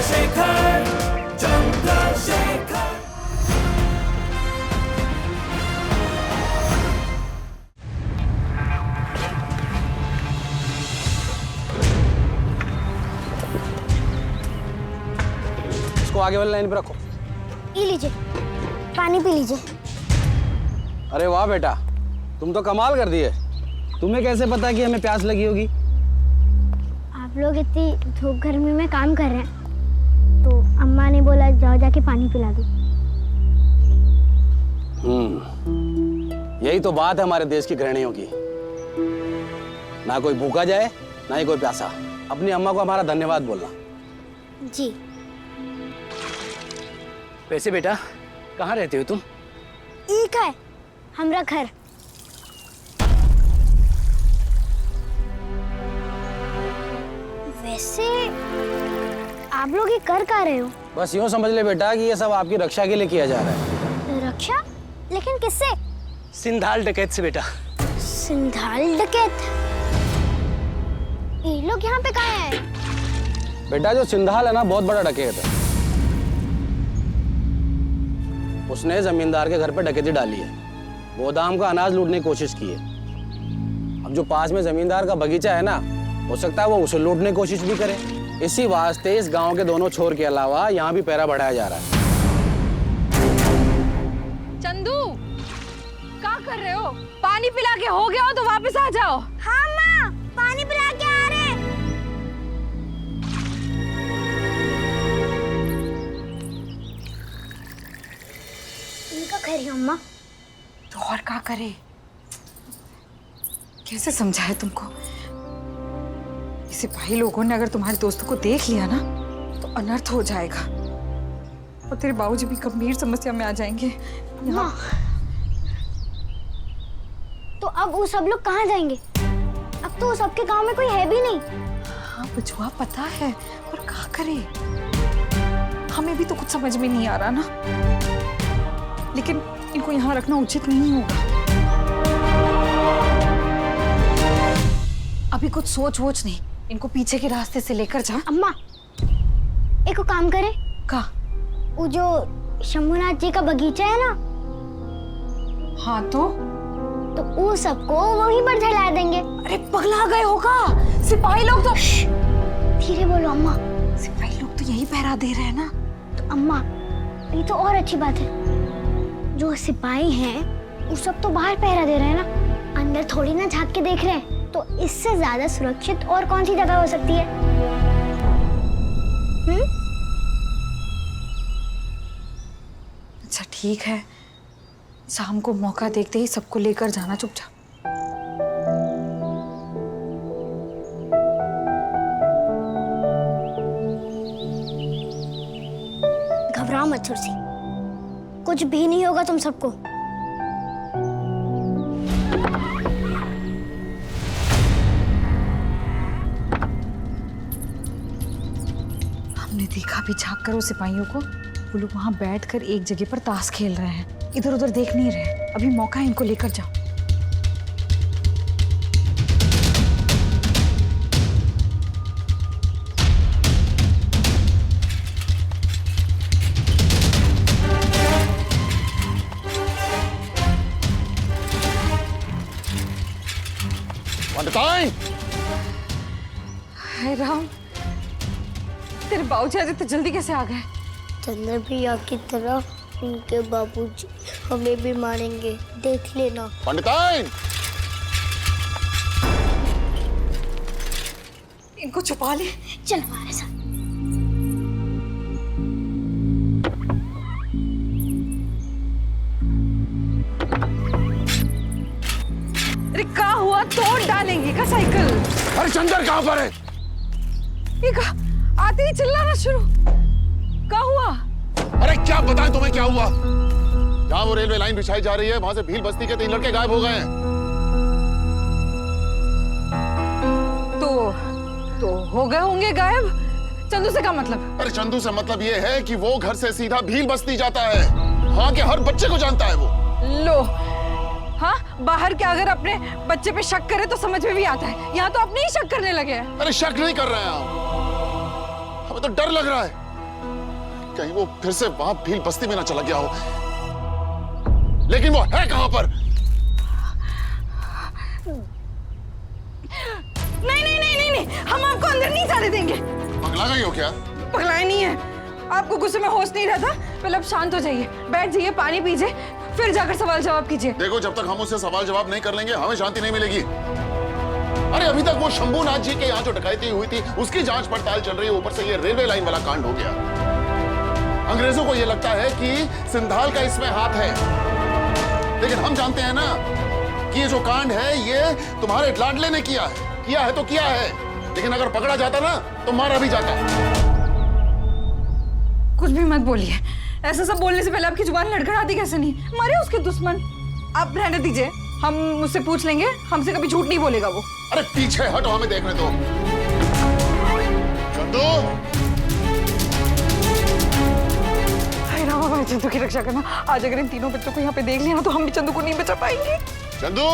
चंद्रशेखर चंद्रशेखर। इसको आगे वाली लाइन पे रखो। पी लीजिए, पानी पी लीजिए। अरे वाह बेटा, तुम तो कमाल कर दिए। तुम्हें कैसे पता कि हमें प्यास लगी होगी? आप लोग इतनी धूप गर्मी में काम कर रहे हैं तो अम्मा ने बोला जाओ जाके पानी पिला दो। यही तो बात है हमारे देश की गृहिणियों की। ना कोई भूखा जाए ना ही कोई प्यासा। अपनी अम्मा को हमारा धन्यवाद बोलना। जी। वैसे बेटा कहाँ रहते हो तुम? एक है हमरा घर। वैसे आप लोग ये कर रहे हो? बस यूँ समझ ले बेटा कि ये सब आपकी रक्षा के लिए किया जा रहा है। रक्षा? लेकिन किससे? सिंधाल डकैत से बेटा। सिंधाल डकैत? ये लोग यहाँ पे कहाँ हैं? बेटा जो सिंधाल है ना बहुत बड़ा डकैत है। उसने जमींदार के घर पे डकैती डाली है। गोदाम का अनाज लूटने की कोशिश की है। अब जो पास में जमींदार का बगीचा है ना, हो सकता है वो उसे लूटने की कोशिश भी करे। इसी वास्ते इस गांव के दोनों छोर के अलावा यहाँ भी पहरा बढ़ाया जा रहा है। चंदू, क्या कर रहे हो? पानी पिला के हो गया हो तो वापस आ जाओ। हाँ माँ, पानी पिला के आ रहे। इनका घर है अम्मा। तो और क्या करे? कैसे समझाए तुमको? सिपाही लोगों ने अगर तुम्हारे दोस्तों को देख लिया ना तो अनर्थ हो जाएगा और तेरे बाबूजी भी गंभीर समस्या में आ जाएंगे। माँ, तो अब वो सब लोग कहाँ जाएंगे? अब तो सबके गांव में कोई है भी नहीं। हाँ बुझुआ पता है, पर क्या करे? हमें भी तो कुछ समझ में नहीं आ रहा ना। लेकिन इनको यहाँ रखना उचित नहीं होगा। अभी कुछ सोच वोच नहीं, इनको पीछे के रास्ते से लेकर जा। अम्मा, एक काम करे का? वो जो शंभुनाथ जी का बगीचा है ना, हाँ तो वो सबको वहीं पर जला देंगे। अरे पगला गए होगा? सिपाही लोग तो धीरे बोलो अम्मा। सिपाही लोग तो यही पहरा दे रहे हैं ना। तो अम्मा, ये तो और अच्छी बात है। जो सिपाही हैं वो सब तो बाहर पहरा दे रहे हैं ना, अंदर थोड़ी ना झांक के देख रहे हैं। तो इससे ज्यादा सुरक्षित और कौन सी जगह हो सकती है? अच्छा ठीक है, शाम को मौका देखते ही सबको लेकर जाना चुपचाप। घबराओ मत तुलसी, कुछ भी नहीं होगा तुम सबको। हमने देखा भी झांक कर उस सिपाहियों को। वो लोग वहां बैठकर एक जगह पर ताश खेल रहे हैं, इधर उधर देख नहीं रहे। अभी मौका है, इनको लेकर जाओ। हाय राम, तेरे बाबूजी आज इतनी जल्दी कैसे आ गए? चंद्र भैया की तरह उनके बाबूजी हमें भी मारेंगे, देख लेना। पंडिताइन! इनको छुपा ले। चल हमारे साथ। अरे क्या हुआ? तोड़ डालेंगे का साइकिल? अरे चंदर कहाँ पर है? ये का आते ही चिल्लाना शुरू। क्या हुआ? अरे क्या बताएं तुम्हें क्या हुआ? जहाँ वो रेलवे लाइन बिछाई जा रही है वहां से भील बस्ती के 3 लड़के गायब हो गए हैं। तो हो गए होंगे गायब। चंदू से क्या मतलब? अरे चंदू से मतलब ये है कि वो घर से सीधा भील बस्ती जाता है। हाँ के हर बच्चे को जानता है वो। लो, हाँ बाहर के अगर अपने बच्चे पे शक करे तो समझ में भी आता है, यहाँ तो अपने ही शक करने लगे हैं। अरे शक नहीं कर रहे हैं हम, हमें तो डर लग रहा है। कहीं वो फिर से वहां भील बस्ती में ना चला गया हो। लेकिन वो है कहां पर? नहीं नहीं नहीं नहीं नहीं, हम आपको अंदर नहीं जाने देंगे। पगला गई हो क्या? पगलाए नहीं है, आपको गुस्से में होश नहीं रहता। पहले आप शांत हो जाइए, बैठ जाइए, पानी पीजिए, फिर जाकर सवाल जवाब कीजिए। देखो, जब तक हम उससे सवाल जवाब नहीं कर लेंगे हमें शांति नहीं मिलेगी। अरे अभी तक वो शंभूनाथ जी के यहाँ जो डकैती हुई थी उसकी जांच पड़ताल चल रही है, ऊपर से ये रेलवे लाइन वाला कांड हो गया। अंग्रेजों को ये लगता है कि सिंधाल का इसमें हाथ है, लेकिन हम जानते हैं ना कि ये जो कांड है ये तुम्हारे लाडले ने किया है तो किया है, लेकिन अगर पकड़ा जाता ना तो मारा भी जाता। कुछ भी मत बोलिए, ऐसा सब बोलने से पहले आपकी जुबान लड़खड़ाती कैसे नहीं? मारे उसके दुश्मन, आप रहने दीजिए, हम उससे पूछ लेंगे, हमसे कभी झूठ नहीं बोलेगा वो। अरे पीछे हटो, हमें देखने दो। चंदू, हाय रामा भाई, चंदू की रक्षा करना। आज अगर इन तीनों बच्चों को यहाँ पे देख लिया ना तो हम भी चंदू को नहीं बचा पाएंगे। चंदू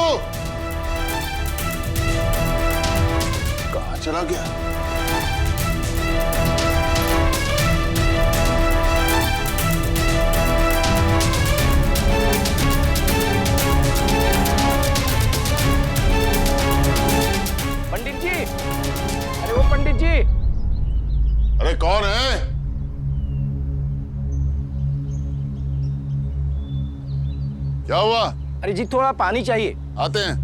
कहाँ चला गया? पंडित जी, अरे वो पंडित जी। अरे कौन है? क्या हुआ? अरे जी थोड़ा पानी चाहिए। आते हैं।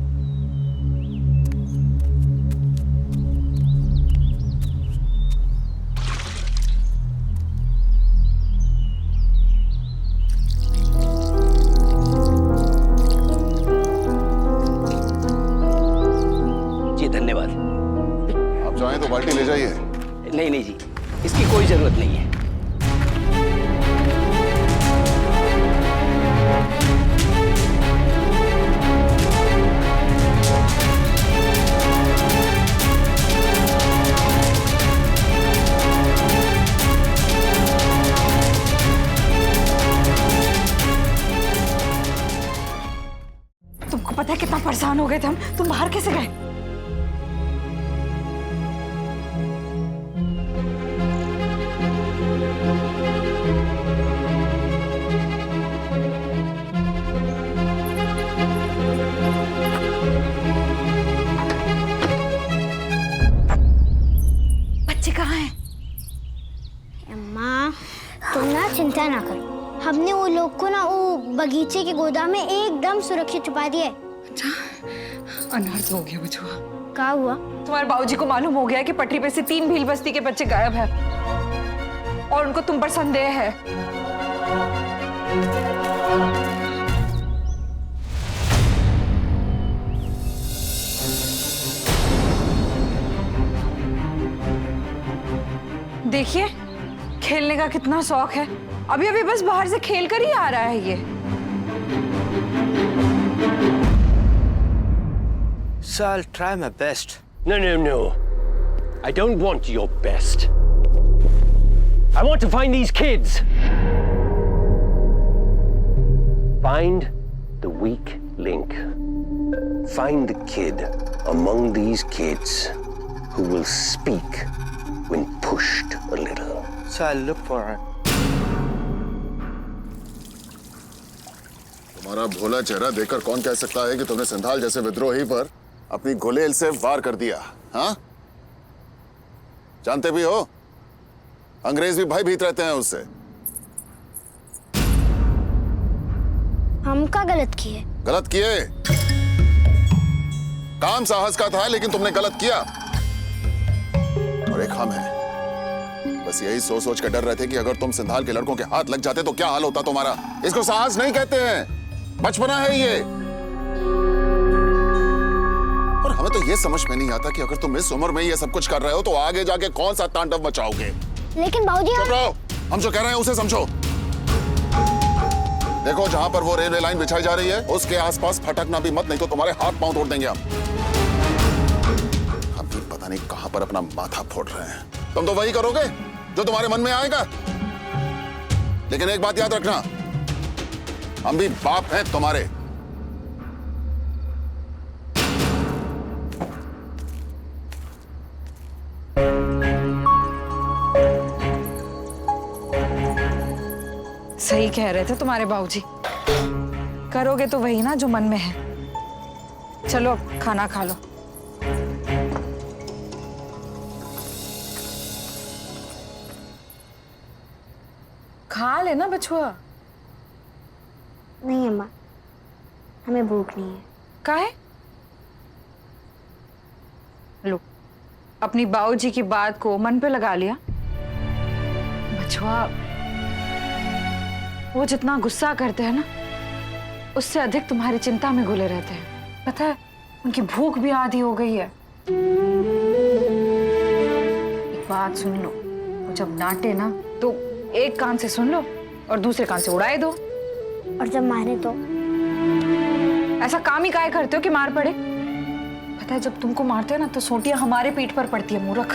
जी धन्यवाद। आप चाहें तो बाल्टी ले जाइए। नहीं नहीं जी, इसकी कोई जरूरत नहीं है। तुमको पता है कितना परेशान हो गए थे हम? तुम बाहर कैसे गए? बच्चे कहाँ हैं? अम्मा तुम ना चिंता ना करो, हमने वो लोग को ना वो बगीचे के गोदाम में एकदम सुरक्षित छुपा दिया है। अच्छा, अनर्थ हो गया बचुआ। क्या हुआ? तुम्हारे बाबूजी को मालूम हो गया कि पटरी पे से 3 भील बस्ती के बच्चे गायब हैं और उनको तुम पर संदेह है। देखिए, खेलने का कितना शौक है, अभी अभी बस बाहर से खेल कर ही आ रहा है ये। So I'll try my best. No, no, no. I don't want your best. I want to find these kids. Find the weak link. Find the kid among these kids who will speak when pushed a little. So I'll look for her. तुम्हारा भोला चेहरा देखकर कौन कह सकता है कि तुमने सिंधाल जैसे विद्रोही पर अपनी गुलेल से वार कर दिया? हाँ, जानते भी हो अंग्रेज भी भयभीत रहते हैं उससे। हम क्या गलत किए? गलत किए? काम साहस का था लेकिन तुमने गलत किया। और एक हम हैं, बस यही सोच सोच कर डर रहे थे कि अगर तुम सिंधाल के लड़कों के हाथ लग जाते तो क्या हाल होता तुम्हारा। इसको साहस नहीं कहते हैं, बचपना है ये। और हमें तो ये समझ में नहीं आता कि अगर तुम इस उम्र में ये सब कुछ कर रहे हो तो आगे जाके कौन सा तांडव मचाओगे। लेकिन बाबूजी चुप रहो, हम जो कह रहे हैं उसे समझो। देखो, जहां पर वो रेलवे लाइन बिछाई जा रही है उसके आसपास फटकना भी मत, नहीं तो तुम्हारे हाथ पांव तोड़ देंगे हम भी पता नहीं कहां पर अपना माथा फोड़ रहे हैं। तुम तो वही करोगे जो तुम्हारे मन में आएगा, लेकिन एक बात याद रखना, हम भी बाप हैं तुम्हारे। सही कह रहे थे तुम्हारे बाबूजी, करोगे तो वही ना जो मन में है। चलो अब खाना खा लो। खा लेना बछुआ। नहीं अम्मा, हमें भूख नहीं है। काहे? लो, अपनी बाबूजी की बात को मन पे लगा लिया। बछुआ, वो जितना गुस्सा करते हैं ना, उससे अधिक तुम्हारी चिंता में घुले रहते हैं। पता है, उनकी भूख भी आधी हो गई है। एक बात सुन लो, वो जब डांटे ना तो एक कान से सुन लो और दूसरे कान से उड़ाए दो। और जब मारे तो? ऐसा काम ही काहे करते हो कि मार पड़े? पता है, जब तुमको मारते हो ना तो सोटियां हमारे पीठ पर पड़ती है, मूर्ख।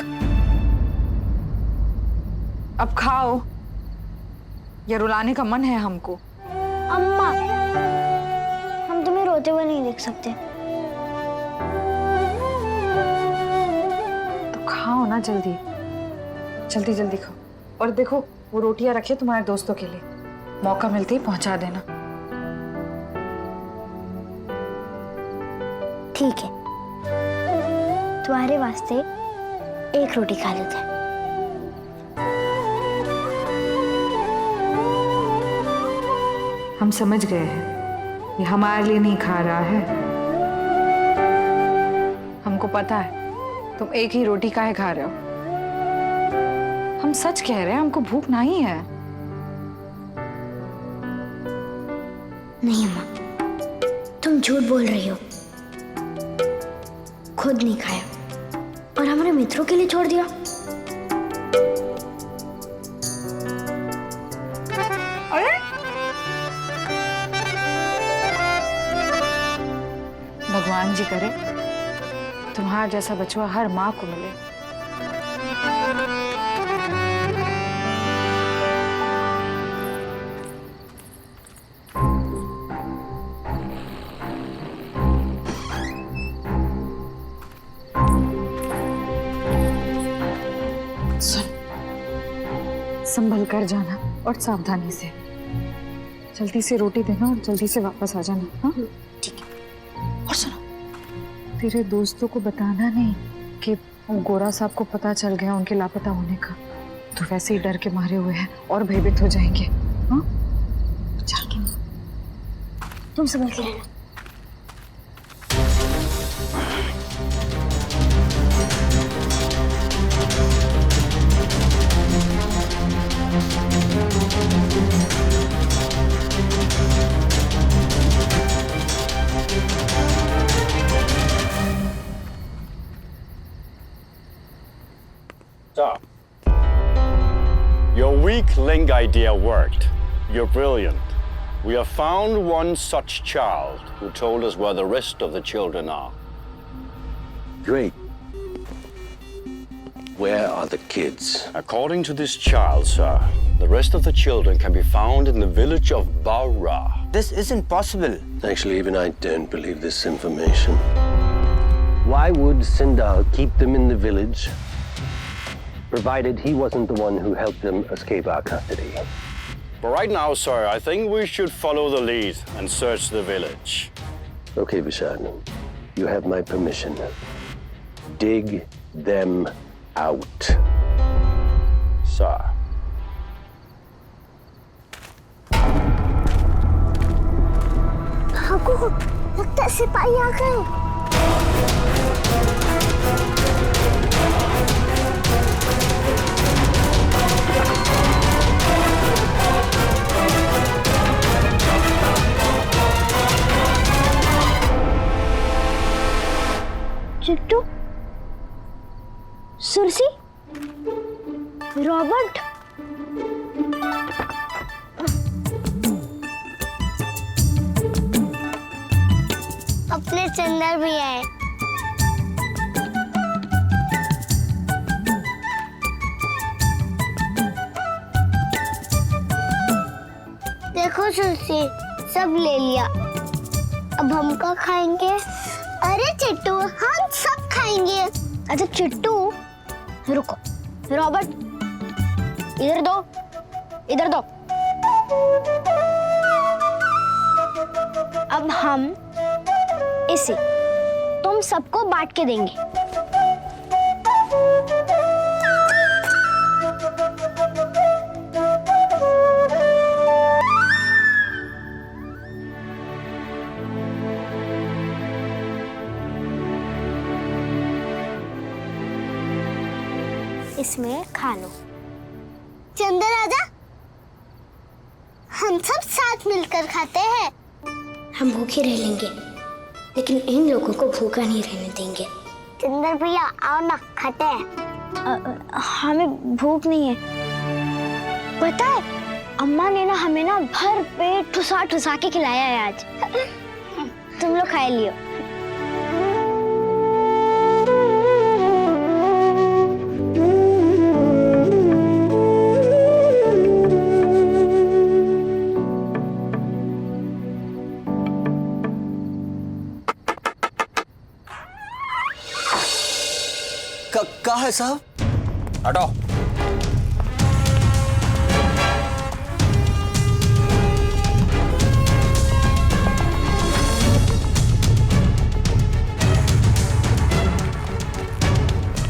अब खाओ, या रुलाने का मन है हमको? अम्मा, हम तुम्हें रोते हुए नहीं देख सकते। तो खाओ ना, जल्दी जल्दी जल्दी खाओ। और देखो, वो रोटियां रखी है तुम्हारे दोस्तों के लिए, मौका मिलते ही पहुंचा देना। ठीक है, तुम्हारे वास्ते एक रोटी खा लेते हैं। हम समझ गए हैं, ये हमारे लिए नहीं खा रहा है। हमको पता है तुम एक ही रोटी काहे खा रहे हो। हम सच कह रहे हैं, हमको भूख नहीं है। नहीं अम्मा, तुम झूठ बोल रही हो। खुद नहीं खाया और हमारे मित्रों के लिए छोड़ दिया। अरे भगवान जी करे तुम्हारा जैसा बचुआ हर माँ को मिले। संभल कर जाना और सावधानी से। जल्दी से रोटी देना और जल्दी से वापस आ जाना। हाँ ठीक है। और सुनो, तेरे दोस्तों को बताना नहीं कि गोरा साहब को पता चल गया उनके लापता होने का। तो वैसे ही डर के मारे हुए हैं और भयभीत हो जाएंगे। हाँ, है। तुम संभल के रहना। Stop. Your weak link idea worked. You're brilliant. We have found one such child who told us where the rest of the children are. Great. Where are the kids? According to this child, sir, the rest of the children can be found in the village of Baura. This isn't possible. Actually, even I don't believe this information. Why would Sindar keep them in the village, provided he wasn't the one who helped them escape our custody? But right now, sir, I think we should follow the lead and search the village. Okay, Vishal, you have my permission. Dig them out. Sir. Thakur, लगता है सिपाही आ गए। Chittu, सुरसी, Robert, अपने चंदर भी आए। देखो सुरसी, सब ले लिया। अब हम क्या खाएंगे? अरे चिट्टू, हम सब खाएंगे। अच्छा चिट्टू, रुको। रॉबर्ट, इधर दो, इधर दो। अब हम इसे तुम सबको बांट के देंगे। इसमें खा लो। चंद्र राजा, हम सब साथ मिलकर खाते हैं। हम भूखे रह लेंगे, लेकिन इन लोगों को भूखा नहीं रहने देंगे। चंद्र भैया आओ ना, खाते हैं। हमें भूख नहीं है। पता है, अम्मा ने ना हमें ना भर पेट ठुसा ठुसा के खिलाया है आज। तुम लोग खा लियो। क्या है साहब? हटो।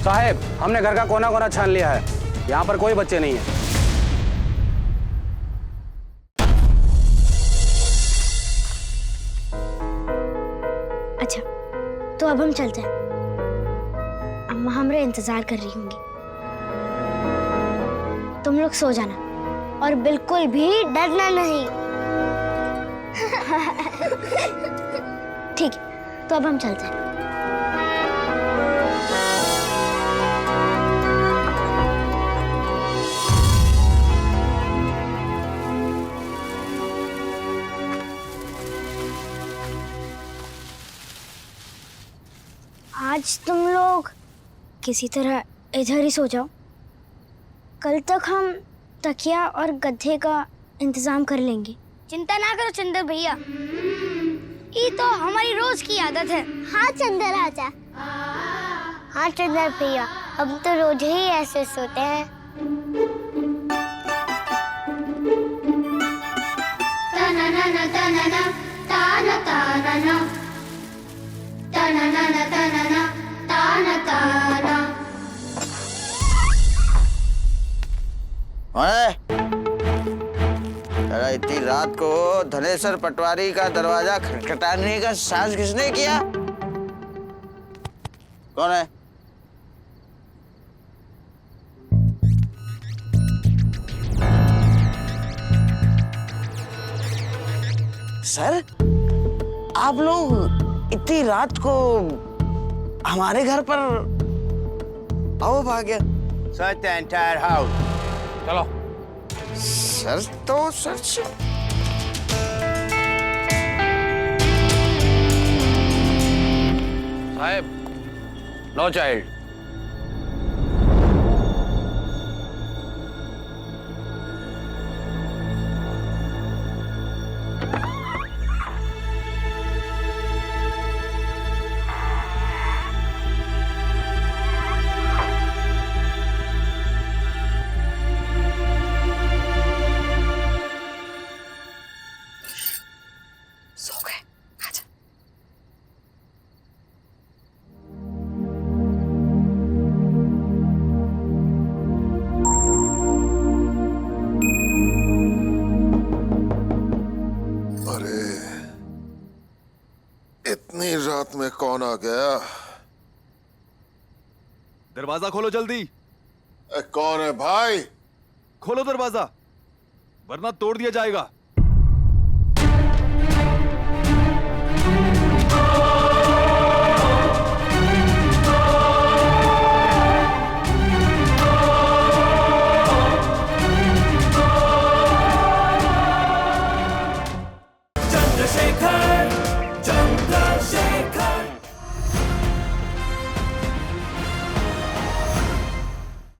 साहब, हमने घर का कोना कोना छान लिया है। यहाँ पर कोई बच्चे नहीं है। अच्छा, तो अब हम चलते हैं। अम्मा हमारे इंतजार कर रही होंगी। तुम लोग सो जाना और बिल्कुल भी डरना नहीं। ठीक है, तो अब हम चलते हैं। आज तुम लोग किसी तरह इधर ही सो जाओ। कल तक हम तकिया और गद्दे का इंतजाम कर लेंगे। चिंता ना करो चंद्र भैया, ये तो हमारी रोज की आदत है। हाँ चंद्र राजा, हाँ चंद्र भैया, हम तो रोज ही ऐसे सोते हैं। ता-ना-ना-ना, ता-ना-ना, ता-ना-ता-ना-ना, ता-ना-ना-ना, ता-ना-ना, ता-ना-ता-ना। अरे इतनी रात को धनेश्वर पटवारी का दरवाजा खटखटाने का साहस किसने किया? कौन है? सर, आप लोग इतनी रात को हमारे घर पर आओ भाग्य। Search the entire house. चलो। सर तो सच। साहब, नो चाइल्ड। सो गए। आजा। अरे इतनी रात में कौन आ गया? दरवाजा खोलो जल्दी। कौन है भाई? खोलो दरवाजा, वरना तोड़ दिया जाएगा।